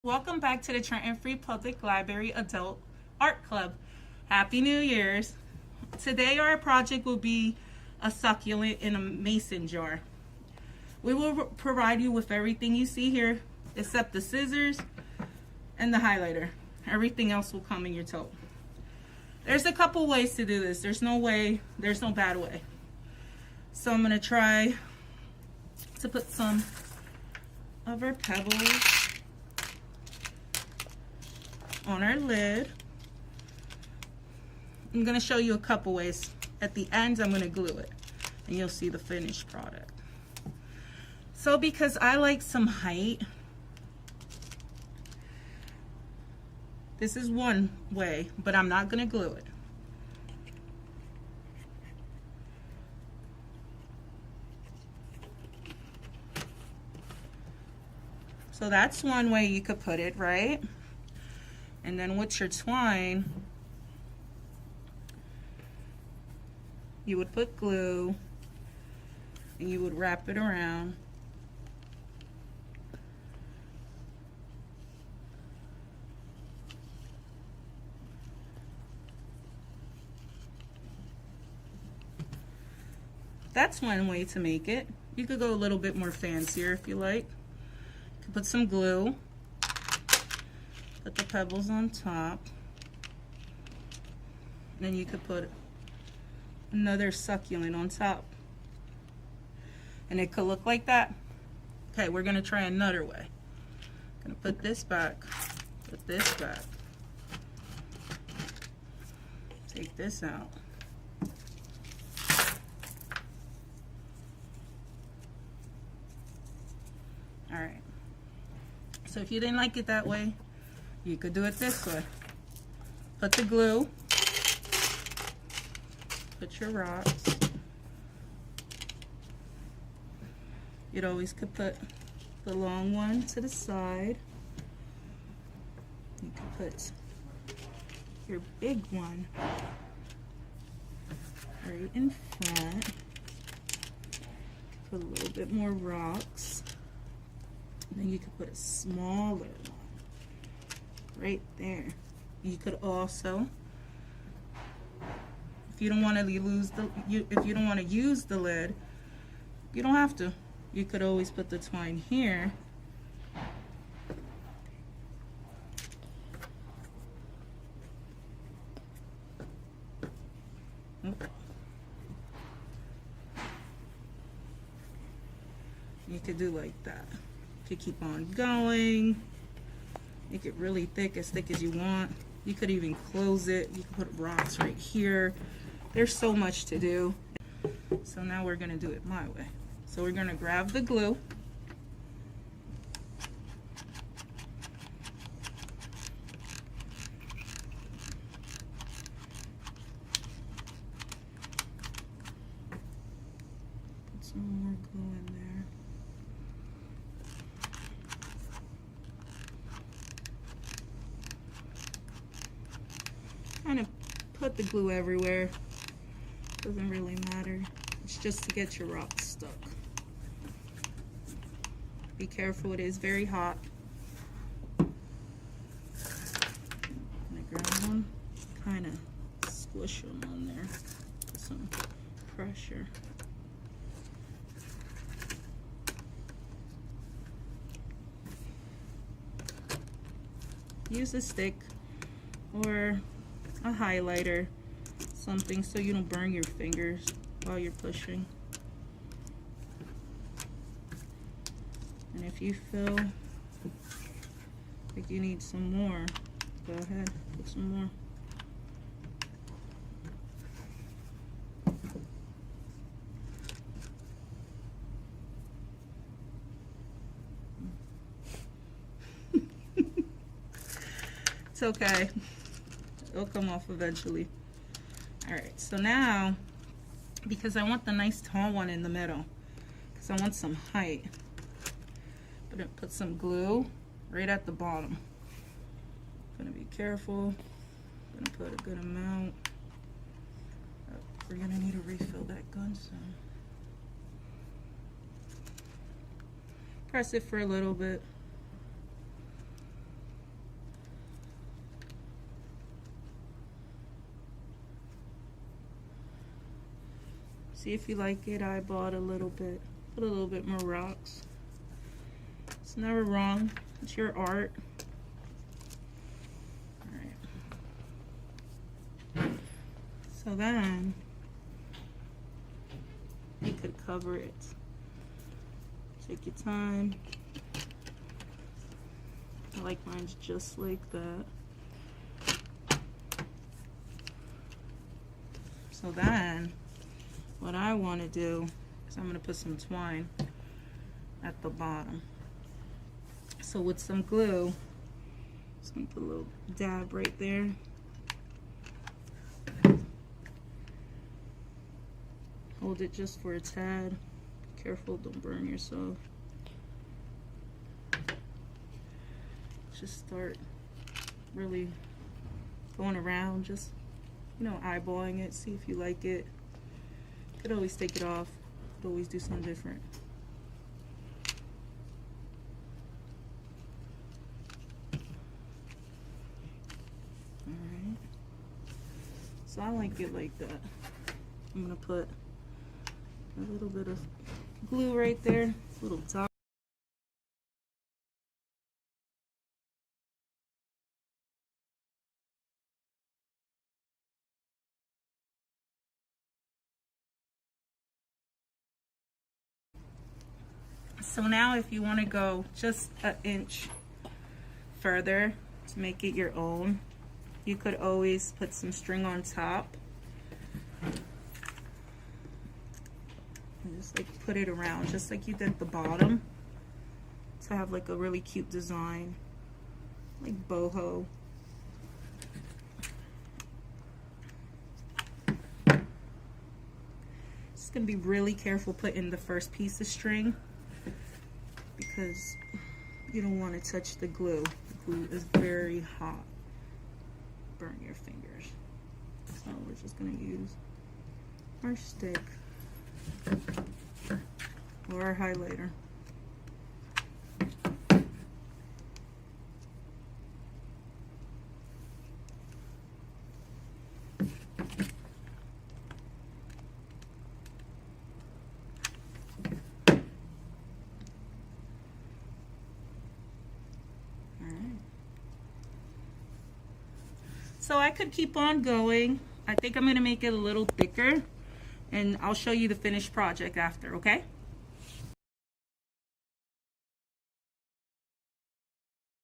Welcome back to the Trenton Free Public Library Adult Art Club. Happy New Year's. Today our project will be a succulent in a mason jar. We will provide you with everything you see here except the scissors and the highlighter. Everything else will come in your tote. There's a couple ways to do this. There's no bad way. So I'm going to try to put some of our pebbles on our lid. I'm going to show you a couple ways. At the end, I'm going to glue it, and you'll see the finished product. So because I like some height, this is one way, but I'm not going to glue it. So that's one way you could put it, right? And then with your twine, you would put glue and you would wrap it around. That's one way to make it. You could go a little bit more fancier if you like. You could put some glue. Put the pebbles on top. Then you could put another succulent on top. And it could look like that. Okay, we're gonna try another way. Gonna put this back, put this back. Take this out. All right. So if you didn't like it that way, you could do it this way. Put the glue, put your rocks. You'd always could put the long one to the side. You could put your big one right in front. Put a little bit more rocks. And then you could put a smaller one right there. You could also, if you don't want to use the lid, you don't have to. You could always put the twine here. You could do like that. You could keep on going. Make it really thick as you want. You could even close it. You could put rocks right here. There's so much to do. So now we're gonna do it my way. So we're gonna grab the glue. Put some more glue in there. Kind of put the glue everywhere. Doesn't really matter. It's just to get your rocks stuck. Be careful, it is very hot. I'm gonna grab one, kind of squish them on there. Put some pressure. Use a stick or a highlighter, something so you don't burn your fingers while you're pushing. And if you feel like you need some more, go ahead, put some more. It's okay. It'll come off eventually. Alright, so now, because I want the nice tall one in the middle, because I want some height, I'm going to put some glue right at the bottom. I'm going to be careful. I'm going to put a good amount. We're going to need to refill that gun soon. Press it for a little bit. See if you like it. Eyeball it a little bit. Put a little bit more rocks. It's never wrong. It's your art. Alright. So then you could cover it. Take your time. I like mine's just like that. So then, what I want to do is I'm going to put some twine at the bottom. So with some glue, just going to put a little dab right there. Hold it just for a tad. Careful, don't burn yourself. Just start really going around, just, you know, eyeballing it, see if you like it. You could always take it off, could always do something different. Alright. So I like it like that. I'm gonna put a little bit of glue right there, little dot. So now if you want to go just an inch further to make it your own, you could always put some string on top. And just like put it around, just like you did the bottom, to have like a really cute design, like boho. Just gonna be really careful putting the first piece of string, because you don't want to touch the glue. The glue is very hot. Burn your fingers. So we're just going to use our stick or our highlighter. So I could keep on going. I think I'm going to make it a little thicker, and I'll show you the finished project after, okay?